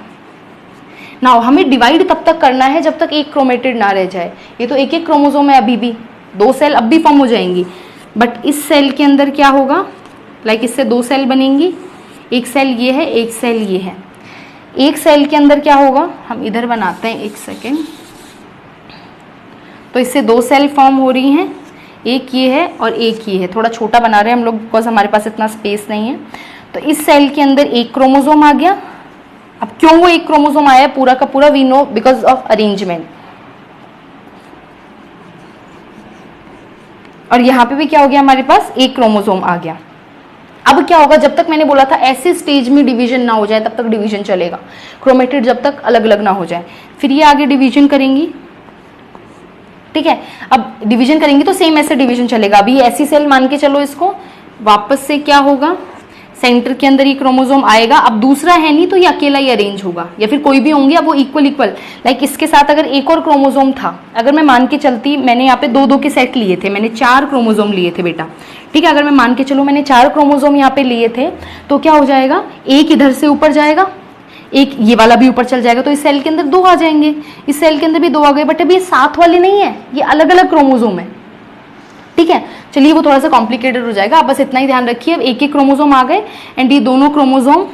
नाउ हमें डिवाइड तब तक करना है जब तक एक क्रोमेटिड ना रह जाए। ये तो एक एक क्रोमोजोम है, अभी भी 2 सेल अब भी फॉर्म हो जाएंगी, बट इस सेल के अंदर क्या होगा, लाइक इससे 2 सेल बनेंगी, एक सेल ये है, एक सेल ये है। एक सेल के अंदर क्या होगा, हम इधर बनाते हैं, एक सेकेंड, तो इससे 2 सेल फॉर्म हो रही हैं, एक ये है और एक ये है। थोड़ा छोटा बना रहे हैं हम लोग बिकॉज हमारे पास इतना स्पेस नहीं है। तो इस सेल के अंदर एक क्रोमोजोम आ गया। अब क्यों वो एक क्रोमोजोम आया पूरा का पूरा, we know because of arrangement. और यहां पे भी क्या हो गया, हमारे पास एक क्रोमोजोम आ गया। अब क्या होगा, जब तक मैंने बोला था ऐसे स्टेज में डिवीजन ना हो जाए तब तक डिवीजन चलेगा, क्रोमेटिड जब तक अलग अलग ना हो जाए। फिर ये आगे डिवीजन करेंगी, ठीक है। अब डिवीजन करेंगी तो सेम ऐसे डिवीजन चलेगा। अभी ऐसी सेल मान के चलो इसको, वापस से क्या होगा, सेंटर के अंदर ये क्रोमोजोम आएगा। अब दूसरा है नहीं तो ये अकेला ही अरेंज होगा, या फिर कोई भी होंगे, अब वो इक्वल इक्वल। लाइक इसके साथ अगर एक और क्रोमोजोम था, अगर मैं मान के चलती, मैंने यहाँ पे 2-2 के सेट लिए थे, मैंने 4 क्रोमोजोम लिए थे बेटा, ठीक है। अगर मैं मान के चलूँ मैंने 4 क्रोमोजोम यहाँ पे लिए थे, तो क्या हो जाएगा, एक इधर से ऊपर जाएगा, एक ये वाला भी ऊपर चल जाएगा, तो इस सेल के अंदर 2 आ जाएंगे, इस सेल के अंदर भी 2 आ गए। बट अभी ये साथ वाले नहीं है, ये अलग अलग क्रोमोजोम है, ठीक है। चलिए वो थोड़ा सा कॉम्प्लिकेटेड हो जाएगा, आप बस इतना ही ध्यान रखिए। अब एक एक क्रोमोजोम आ गए एंड ये दोनों क्रोमोजोम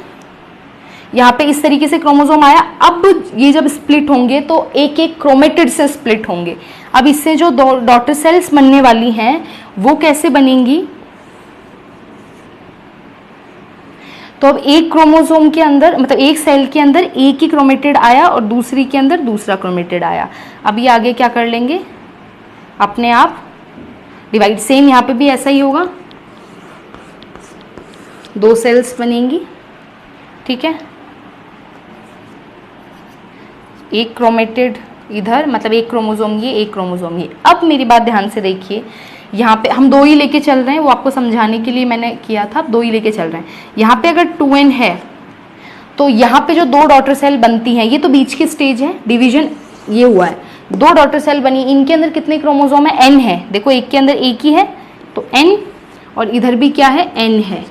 यहाँ पे इस तरीके से क्रोमोजोम आया। अब ये जब स्प्लिट होंगे तो एक एक क्रोमेटिड से स्प्लिट होंगे। अब इससे जो डॉटर सेल्स बनने वाली हैं वो कैसे बनेंगी, तो अब एक क्रोमोसोम के अंदर, मतलब एक सेल के अंदर एक ही क्रोमेटिड आया और दूसरी के अंदर दूसरा क्रोमेटिड आया। अब ये आगे क्या कर लेंगे, अपने आप डिवाइड। सेम यहाँ पे भी ऐसा ही होगा, 2 सेल्स बनेंगी, ठीक है। एक क्रोमेटिड इधर, मतलब एक क्रोमोसोम ये, एक क्रोमोसोम ये। अब मेरी बात ध्यान से देखिए, यहाँ पे हम 2 ही लेके चल रहे हैं, वो आपको समझाने के लिए मैंने किया था, 2 ही लेके चल रहे हैं। यहाँ पे अगर 2n है तो यहाँ पे जो 2 डॉटर सेल बनती हैं, ये तो बीच की स्टेज है, डिवीजन ये हुआ है, 2 डॉटर सेल बनी, इनके अंदर कितने क्रोमोसोम है, n है। देखो एक के अंदर एक ही है तो n, और इधर भी क्या है, n है।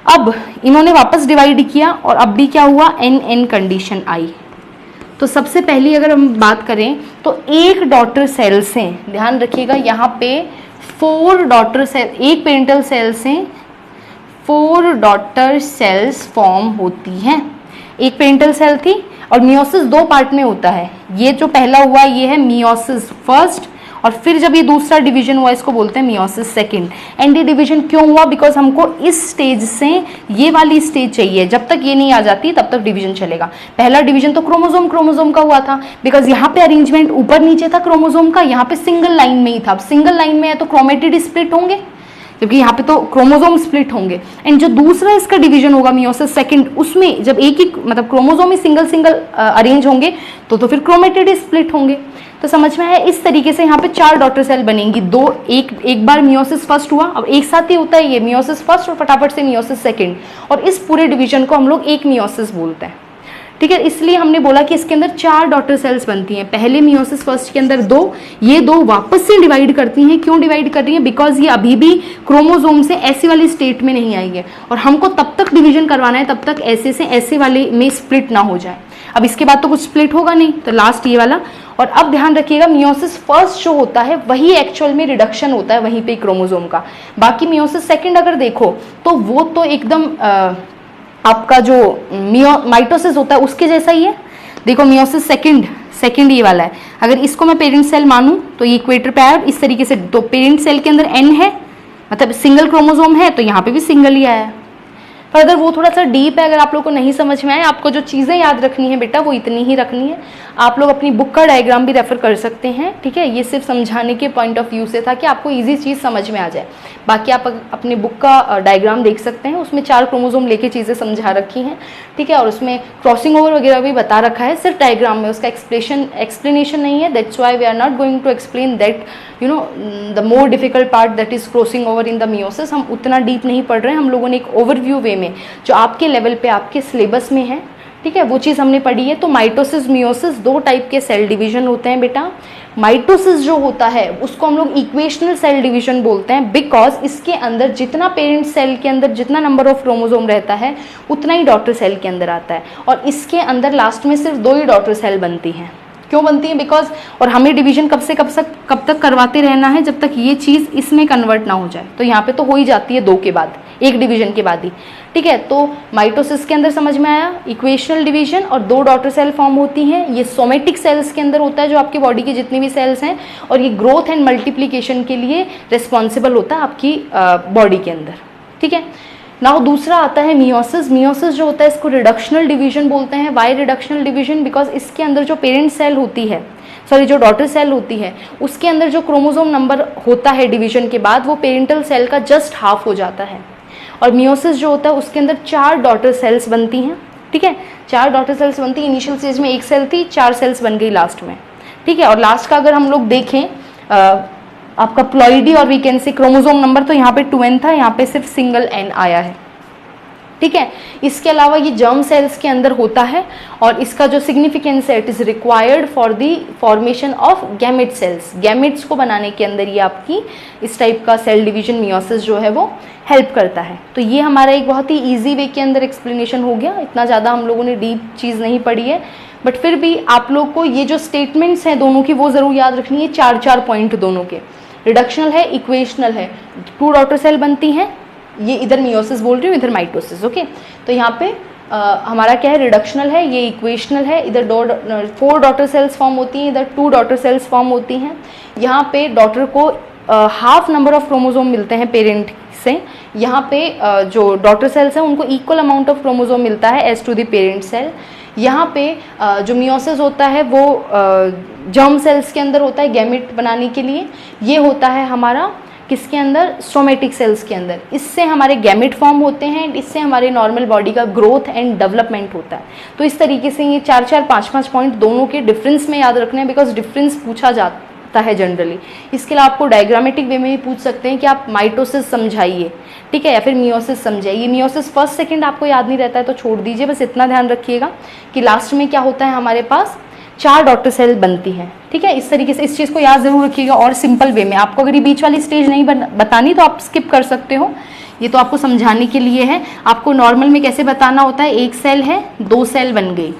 अब इन्होंने वापस डिवाइड किया और अब भी क्या हुआ, n कंडीशन आई। तो सबसे पहली अगर हम बात करें तो एक डॉटर सेल से, ध्यान रखिएगा यहाँ पे 4 डॉटर सेल, एक पेरेंटल सेल से 4 डॉटर सेल्स फॉर्म होती हैं। एक पेरेंटल सेल थी और मियोसिस 2 पार्ट में होता है। ये जो पहला हुआ ये है मियोसिस फर्स्ट, और फिर जब ये दूसरा डिवीजन हुआ इसको बोलते हैं मियोसिस सेकंड। एंड ये डिवीजन क्यों हुआ, बिकॉज हमको इस स्टेज से ये वाली स्टेज चाहिए, जब तक ये नहीं आ जाती तब तक डिवीजन चलेगा। पहला डिवीजन तो क्रोमोसोम का हुआ था, बिकॉज यहाँ पे अरेंजमेंट ऊपर नीचे था क्रोमोसोम का, यहाँ पे सिंगल लाइन में ही था। अब सिंगल लाइन में है तो क्रोमेटिड स्प्लिट होंगे, जबकि यहाँ पे तो क्रोमोसोम स्प्लिट होंगे। एंड जो दूसरा इसका डिवीजन होगा मियोसिस सेकंड, उसमें जब एक ही मतलब क्रोमोसोम ही सिंगल अरेंज होंगे तो फिर क्रोमेटिड स्प्लिट होंगे। तो समझ में है, इस तरीके से यहाँ पे 4 डॉटर सेल बनेंगी। एक बार मियोसिस फर्स्ट हुआ, अब एक साथ ही होता है ये मियोसिस फर्स्ट और फटाफट से मियोसिस सेकंड, और इस पूरे डिवीजन को हम लोग एक मियोसिस बोलते हैं, ठीक है। इसलिए हमने बोला कि इसके अंदर 4 डॉटर सेल्स बनती हैं। पहले मियोसिस फर्स्ट के अंदर 2, ये 2 वापस से डिवाइड करती हैं। क्यों डिवाइड कर रही हैं, बिकॉज ये अभी भी क्रोमोसोम से ऐसी वाली स्टेट में नहीं आई है, और हमको तब तक डिवीजन करवाना है तब तक ऐसे से ऐसे वाले में स्प्लिट ना हो जाए। अब इसके बाद तो कुछ स्प्लिट होगा नहीं, तो लास्ट ये वाला। और अब ध्यान रखिएगा, मियोसिस फर्स्ट जो होता है वही एक्चुअल में रिडक्शन होता है वहीं पे क्रोमोसोम का। बाकी मियोसिस सेकंड अगर देखो तो वो तो एकदम आपका जो माइटोसिस होता है उसके जैसा ही है। देखो मियोसिस सेकंड ये वाला है, अगर इसको मैं पेरेंट सेल मानूं तो ये इक्वेटर पे आया इस तरीके से। तो पेरेंट सेल के अंदर n है, मतलब सिंगल क्रोमोसोम है, तो यहाँ पे भी सिंगल ही आया। फर्दर वो थोड़ा सा डीप है, अगर आप लोग को नहीं समझ में आए, आपको जो चीज़ें याद रखनी है बेटा वो इतनी ही रखनी है। आप लोग अपनी बुक का डायग्राम भी रेफर कर सकते हैं, ठीक है। ये सिर्फ समझाने के पॉइंट ऑफ व्यू से था कि आपको ईजी चीज़ समझ में आ जाए। बाकी आप अपनी बुक का डायग्राम देख सकते हैं, उसमें 4 क्रोमोसोम लेके चीज़ें समझा रखी हैं, ठीक है। और उसमें क्रॉसिंग ओवर वगैरह भी बता रखा है, सिर्फ डायग्राम में, उसका एक्सप्लेनेशन नहीं है। That's why we are not going to explain that you know the more difficult part that is crossing over in the meiosis. हम उतना डीप नहीं पढ़ रहे हैं, हम लोगों ने एक ओवरव्यू वे में जो आपके लेवल पे आपके सिलेबस में है, ठीक है, वो चीज़ हमने पढ़ी है। तो माइटोसिस मियोसिस 2 टाइप के सेल डिवीजन होते हैं बेटा। माइटोसिस जो होता है उसको हम लोग इक्वेशनल सेल डिवीजन बोलते हैं, बिकॉज इसके अंदर जितना पेरेंट सेल के अंदर जितना नंबर ऑफ क्रोमोसोम रहता है उतना ही डॉटर सेल के अंदर आता है, और इसके अंदर लास्ट में सिर्फ 2 ही डॉटर सेल बनती हैं। क्यों बनती है? बिकॉज, और हमें डिवीजन कब तक करवाते रहना है, जब तक ये चीज़ इसमें कन्वर्ट ना हो जाए। तो यहाँ पे तो हो ही जाती है 2 के बाद, एक डिवीजन के बाद ही, ठीक है। तो माइटोसिस के अंदर समझ में आया, इक्वेशनल डिवीजन, और 2 डॉटर सेल फॉर्म होती हैं। ये सोमेटिक सेल्स के अंदर होता है, जो आपकी बॉडी की जितनी भी सेल्स हैं, और ये ग्रोथ एंड मल्टीप्लीकेशन के लिए रिस्पॉन्सिबल होता है आपकी बॉडी के अंदर, ठीक है। नाउ दूसरा आता है मियोसिस। मियोसिस जो होता है इसको रिडक्शनल डिवीजन बोलते हैं। Y reductional division? बिकॉज इसके अंदर जो पेरेंट सेल होती है, जो डॉटर सेल होती है, उसके अंदर जो क्रोमोसोम नंबर होता है डिवीजन के बाद, वो पेरेंटल सेल का जस्ट हाफ हो जाता है। और मियोसिस जो होता है उसके अंदर 4 डॉटर सेल्स बनती हैं, ठीक है। 4 डॉटर सेल्स बनती हैं। इनिशियल स्टेज में 1 सेल थी, 4 सेल्स बन गई लास्ट में, ठीक है। और लास्ट का अगर हम लोग देखें आपका प्लॉइडी, और we can say chromosome number, तो यहाँ पे 2n था, यहाँ पे सिर्फ सिंगल n आया है, ठीक है। इसके अलावा ये जर्म सेल्स के अंदर होता है, और इसका जो सिग्निफिकेंस है, it is required for the formation of gamete cells. Gametes को बनाने के अंदर ये आपकी इस टाइप का सेल डिवीजन मियोसिस जो है वो हेल्प करता है। तो ये हमारा एक बहुत ही ईजी वे के अंदर एक्सप्लेनेशन हो गया। इतना ज़्यादा हम लोगों ने डीप चीज़ नहीं पढ़ी है, बट फिर भी आप लोग को ये जो स्टेटमेंट्स हैं दोनों की वो ज़रूर याद रखनी है। 4 पॉइंट दोनों के, रिडक्शनल है, इक्वेशनल है। 2 डॉटर सेल बनती हैं, ये इधर मियोसिस बोल रही हूँ, इधर माइटोसिस, ओके। तो यहाँ पे हमारा क्या है, रिडक्शनल है, ये इक्वेशनल है। इधर 4 डॉटर सेल्स फॉर्म होती हैं, इधर 2 डॉटर सेल्स फॉर्म होती हैं। यहाँ पे डॉटर को हाफ नंबर ऑफ क्रोमोसोम मिलते हैं पेरेंट से। यहाँ पे जो डॉटर सेल्स हैं उनको इक्वल अमाउंट ऑफ क्रोमोसोम मिलता है as to the parent cell. यहाँ पे जो मियोसिस होता है वो जर्म सेल्स के अंदर होता है गैमेट बनाने के लिए। ये होता है हमारा किसके अंदर, सोमेटिक सेल्स के अंदर। इससे हमारे गैमेट फॉर्म होते हैं, इससे हमारे नॉर्मल बॉडी का ग्रोथ एंड डेवलपमेंट होता है। तो इस तरीके से ये 4 5 पॉइंट दोनों के डिफरेंस में याद रखना है, बिकॉज डिफरेंस पूछा जाता है जनरली। इसके अलावा आपको डायग्रामेटिक वे में भी पूछ सकते हैं कि आप माइटोसिस समझाइए, ठीक है, या फिर मियोसिस समझाइए। मियोसिस फर्स्ट सेकंड आपको याद नहीं रहता है तो छोड़ दीजिए, बस इतना ध्यान रखिएगा कि लास्ट में क्या होता है, हमारे पास 4 डॉटर सेल बनती हैं, ठीक है। इस तरीके से इस चीज़ को याद जरूर रखिएगा, और सिंपल वे में। आपको अगर ये बीच वाली स्टेज नहीं बतानी तो आप स्किप कर सकते हो, ये तो आपको समझाने के लिए है। आपको नॉर्मल में कैसे बताना होता है, 1 सेल है, 2 सेल बन गई,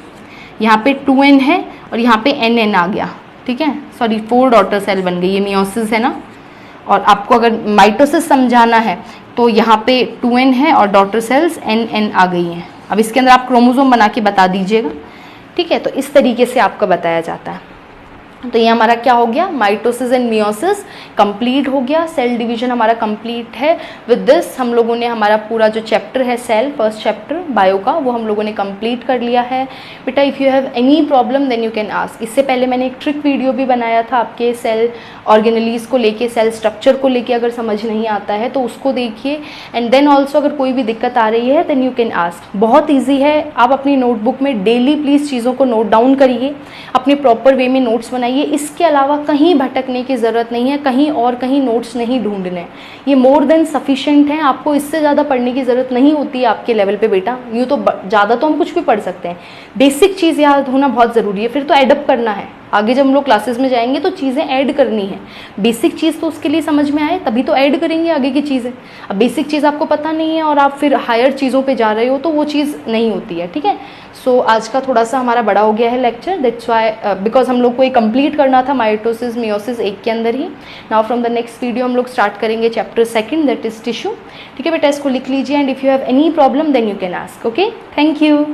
यहाँ पे 2n है और यहाँ पे nn आ गया, ठीक है, सॉरी 4 डॉटर सेल बन गई, ये मियोसिस है ना। और आपको अगर माइटोसिस समझाना है तो यहाँ पे 2n है और डॉटर सेल्स nn आ गई हैं। अब इसके अंदर आप क्रोमोसोम बना के बता दीजिएगा, ठीक है। तो इस तरीके से आपका बताया जाता है। तो ये हमारा क्या हो गया, माइटोसिस एंड मियोसिस कंप्लीट हो गया। सेल डिवीजन हमारा कंप्लीट है। विद दिस हम लोगों ने हमारा पूरा जो चैप्टर है सेल, फर्स्ट चैप्टर बायो का, वो हम लोगों ने कंप्लीट कर लिया है। बेटा if you have any problem then you can ask. इससे पहले मैंने एक ट्रिक वीडियो भी बनाया था आपके सेल ऑर्गेनलीज को लेके, सेल स्ट्रक्चर को लेके। अगर समझ नहीं आता है तो उसको देखिए, एंड देन ऑल्सो अगर कोई भी दिक्कत आ रही है देन यू कैन आस्क। बहुत ईजी है, आप अपनी नोटबुक में डेली प्लीज़ चीज़ों को नोट डाउन करिए, अपने प्रॉपर वे में नोट्स बनाइए। इसके अलावा कहीं भटकने की ज़रूरत नहीं है, कहीं नोट्स नहीं ढूंढने, ये मोर देन सफिशिएंट है। आपको इससे ज़्यादा पढ़ने की ज़रूरत नहीं होती है आपके लेवल पे बेटा। यूँ तो ज़्यादा तो हम कुछ भी पढ़ सकते हैं, बेसिक चीज़ याद होना बहुत ज़रूरी है। फिर तो एडअप करना है, आगे जब हम लोग क्लासेस में जाएंगे तो चीज़ें ऐड करनी है। बेसिक चीज़ तो उसके लिए समझ में आए तभी तो ऐड करेंगे आगे की चीज़ें। अब बेसिक चीज़ आपको पता नहीं है और आप फिर हायर चीज़ों पे जा रहे हो तो वो चीज़ नहीं होती है, ठीक है। सो आज का थोड़ा सा हमारा बड़ा हो गया है लेक्चर, दैट्स वाई बिकॉज हम लोग को ये कंप्लीट करना था माइटोसिस मियोसिस एक के अंदर ही। Now from the next video हम लोग स्टार्ट करेंगे चैप्टर 2 दैट इज टिश्यू, ठीक है बेटा। इसको लिख लीजिए, and if you have any problem then you can ask, okay. Thank you.